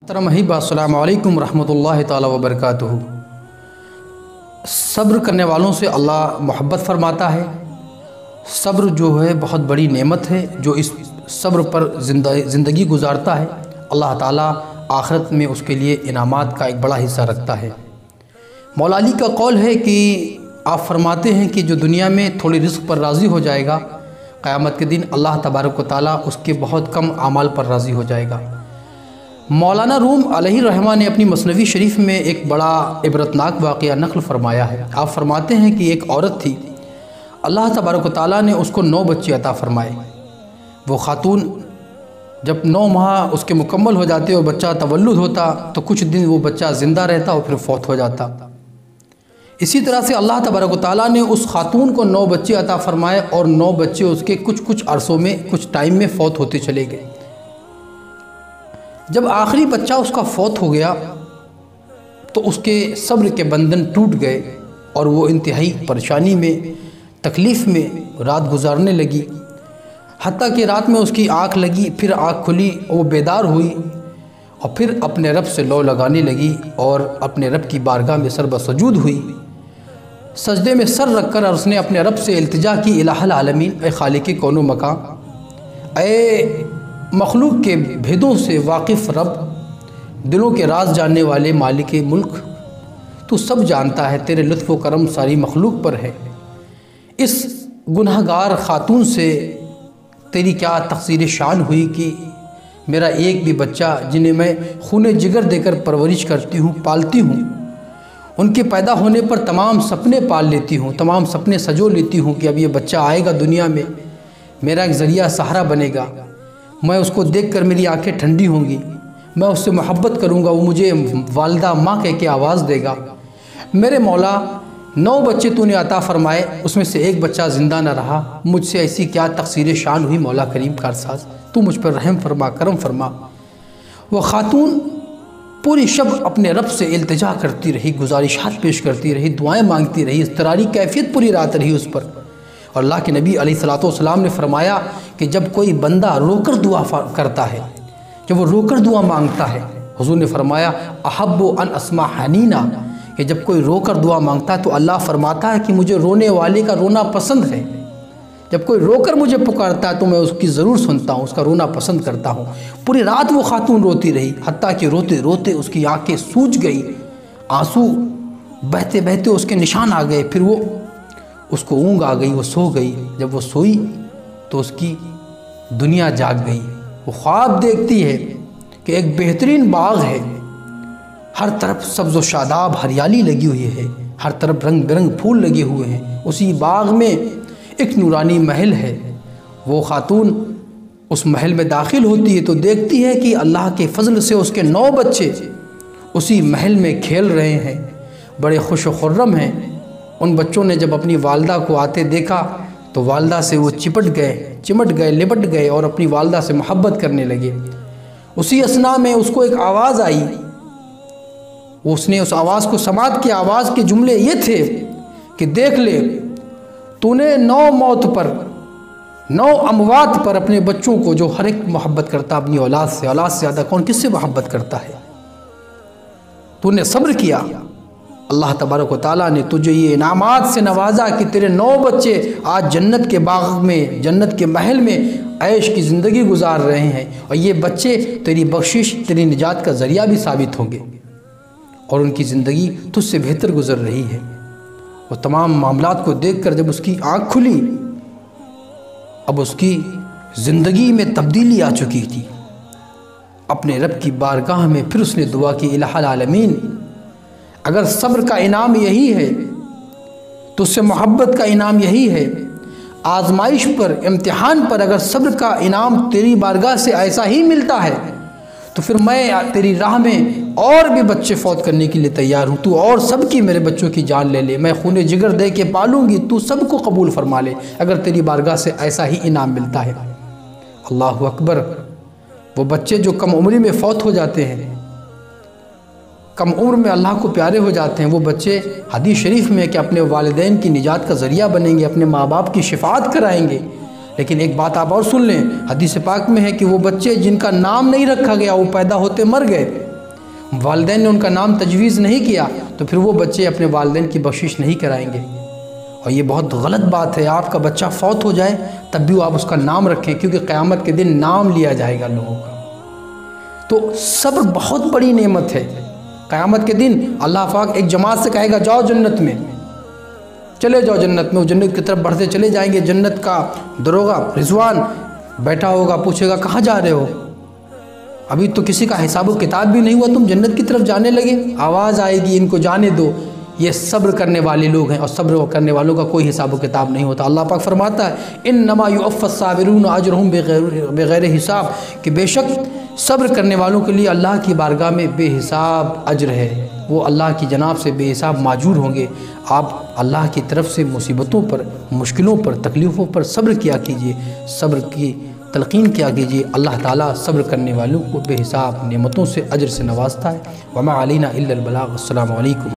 मोहतरम अहीब अस्सलामु अलैकुम रहमतुल्लाहि ताला व बरकातुहू। सब्र करने वालों से अल्लाह मोहब्बत फरमाता है। सब्र जो है बहुत बड़ी नेमत है। जो इस सब्र पर ज़िंदगी गुजारता है अल्लाह ताला आखिरत में उसके लिए इनामात का एक बड़ा हिस्सा रखता है। मौला अली का कौल है कि आप फरमाते हैं कि जो दुनिया में थोड़ी रिस्क पर राज़ी हो जाएगा, क़यामत के दिन अल्लाह तबारक व तआला उसके बहुत कम आमाल पर राज़ी हो जाएगा। मौलाना रूम अलैहि रहमा ने अपनी मसनवी शरीफ में एक बड़ा इबरतनाक वाक़या नक़ल फरमाया है। आप फरमाते हैं कि एक औरत थी, अल्लाह तबारक व तआला ने उसको 9 बच्चे अता फ़रमाए। वो ख़ातून जब 9 माह उसके मुकम्मल हो जाते और बच्चा तवल्लुद होता तो कुछ दिन वो बच्चा ज़िंदा रहता और फिर फौत हो जाता। इसी तरह से अल्लाह तबारक व तआला ने उस ख़ातून को 9 बच्चे अता फ़रमाए और 9 बच्चे उसके कुछ अरसों में, कुछ टाइम में फ़ौत होते चले गए। जब आखिरी बच्चा उसका फौत हो गया तो उसके सब्र के बंधन टूट गए और वो इंतहाई परेशानी में, तकलीफ़ में रात गुजारने लगी। हत्ता कि रात में उसकी आँख लगी, फिर आँख खुली, वो बेदार हुई और फिर अपने रब से लौ लगाने लगी और अपने रब की बारगाह में सरबसजूद हुई। सजदे में सर रख कर उसने अपने रब से इल्तिजा की, इलाहुल आलमीन, ए खालिक़े कौनो मकां, ए मखलूक के भेदों से वाकिफ़ रब, दिलों के राज जानने वाले मालिक मुल्क, तू सब जानता है, तेरे लुत्फ़ व करम सारी मखलूक पर है। इस गुनहगार ख़ातून से तेरी क्या तक़सीर शान हुई कि मेरा एक भी बच्चा, जिन्हें मैं खून जिगर देकर परवरिश करती हूँ, पालती हूँ, उनके पैदा होने पर तमाम सपने पाल लेती हूँ, तमाम सपने सजो लेती हूँ कि अब ये बच्चा आएगा दुनिया में, मेरा एक ज़रिया सहारा बनेगा, मैं उसको देखकर मेरी आंखें ठंडी होंगी, मैं उससे मोहब्बत करूँगा, वो मुझे वालिदा माँ कह के आवाज़ देगा। मेरे मौला 9 बच्चे तूने अता फ़रमाए, उसमें से एक बच्चा ज़िंदा न रहा, मुझसे ऐसी क्या तक़सीर शान हुई मौला करीम कारसाज़, तू मुझ पर रहम फरमा, करम फरमा। वह ख़ातून पूरी शब अपने रब से इल्तिजा करती रही, गुजारिशात पेश करती रही, दुआएँ मांगती रही, इज़्तिरारी कैफियत पूरी रात रही उस पर। और अल्लाह के नबी अलैहिस्सलाम ने फरमाया कि जब कोई बंदा रोकर दुआ करता है, जब वो रोकर दुआ मांगता है, हुज़ूर ने फरमाया अहब्बु अन अस्मा हनीना, कि जब कोई रोकर दुआ मांगता है तो अल्लाह फरमाता है कि मुझे रोने वाले का रोना पसंद है। जब कोई रोकर मुझे पुकारता है तो मैं उसकी ज़रूर सुनता हूँ, उसका रोना पसंद करता हूँ। पूरी रात वो खातून रोती रही, हत्ता कि रोते रोते उसकी आँखें सूज गई, आंसू बहते बहते उसके निशान आ गए। फिर वो उसको ऊँग आ गई, वो सो गई। जब वो सोई तो उसकी दुनिया जाग गई। वो ख्वाब देखती है कि एक बेहतरीन बाग है, हर तरफ सब्ज़ व शादाब हरियाली लगी हुई है, हर तरफ रंग बिरंग फूल लगे हुए हैं। उसी बाग में एक नूरानी महल है। वो खातून उस महल में दाखिल होती है तो देखती है कि अल्लाह के फजल से उसके 9 बच्चे उसी महल में खेल रहे हैं, बड़े खुश व खुर्रम हैं। उन बच्चों ने जब अपनी वालदा को आते देखा तो वालदा से वो चिमट गए, लिपट गए और अपनी वालदा से मोहब्बत करने लगे। उसी असना में उसको एक आवाज़ आई, उसने उस आवाज़ को समात की। आवाज़ के जुमले ये थे कि देख ले, तूने 9 मौत पर, 9 अमवात पर अपने बच्चों को, जो हर एक मोहब्बत करता अपनी औलाद से ज़्यादा कौन किससे मोहब्बत करता है, तूने सब्र किया। अल्लाह तबारक व तआला ने तुझे ये इनामात से नवाजा कि तेरे 9 बच्चे आज जन्नत के बाग में, जन्नत के महल में ऐश की ज़िंदगी गुजार रहे हैं और ये बच्चे तेरी बख्शिश, तेरी निजात का ज़रिया भी साबित होंगे और उनकी ज़िंदगी तुझसे बेहतर गुजर रही है। वो तमाम मामलात को देखकर जब उसकी आँख खुली, अब उसकी ज़िंदगी में तब्दीली आ चुकी थी। अपने रब की बारगाह में फिर उसने दुआ की, इलाहुल आलमीन, अगर सब्र का इनाम यही है तो उससे मोहब्बत का इनाम यही है। आजमाइश पर, इम्तिहान पर अगर सब्र का इनाम तेरी बारगाह से ऐसा ही मिलता है तो फिर मैं तेरी राह में और भी बच्चे फौत करने के लिए तैयार हूँ। तू और सबकी, मेरे बच्चों की जान ले ले, मैं खून जिगर दे के पालूँगी, तू सबको कबूल फरमा ले अगर तेरी बारगाह से ऐसा ही इनाम मिलता है। अल्लाहु अकबर। वो बच्चे जो कम उम्री में फौत हो जाते हैं, कम उम्र में अल्लाह को प्यारे हो जाते हैं, वो बच्चे हदीस शरीफ में कि अपने वालिदैन की निजात का ज़रिया बनेंगे, अपने माँ बाप की शिफात कराएंगे। लेकिन एक बात आप और सुन लें, हदीस पाक में है कि वो बच्चे जिनका नाम नहीं रखा गया, वो पैदा होते मर गए, वालिदैन ने उनका नाम तजवीज़ नहीं किया तो फिर वो बच्चे अपने वालिदैन की बख्शिश नहीं कराएंगे। और ये बहुत गलत बात है, आपका बच्चा फौत हो जाए तब भी आप उसका नाम रखें, क्योंकि क़यामत के दिन नाम लिया जाएगा लोगों का। तो सब्र बहुत बड़ी नेमत है। क़यामत के दिन अल्लाह पाक एक जमात से कहेगा जाओ जन्नत में, चले जाओ जन्नत में। वो जन्नत की तरफ बढ़ते चले जाएंगे। जन्नत का दरोगा रिजवान बैठा होगा, पूछेगा कहाँ जा रहे हो, अभी तो किसी का हिसाब किताब भी नहीं हुआ, तुम जन्नत की तरफ जाने लगे। आवाज़ आएगी इनको जाने दो, ये सब्र करने वाले लोग हैं और सब्र करने वालों का कोई हिसाब किताब नहीं होता। अल्लाह पाक फरमाता है इन्नमा युवफ़्फ़स साबिरून अजरहुम बग़ैर हिसाब, कि बेशक सब्र करने वालों के लिए अल्लाह की बारगाह में बेहिसाब अजर है, वो अल्लाह की जनाब से बेहिसाब माजूर होंगे। आप अल्लाह की तरफ से मुसीबतों पर, मुश्किलों पर, तकलीफ़ों पर सब्र किया कीजिए, सब्र की तलक़ीन किया कीजिए। अल्लाह ताला सब्र करने वालों को बेहिसाब नेमतों से अजर से नवाजता है। वमा अलैना इल्लल बलाग। अस्सलामु अलैकुम।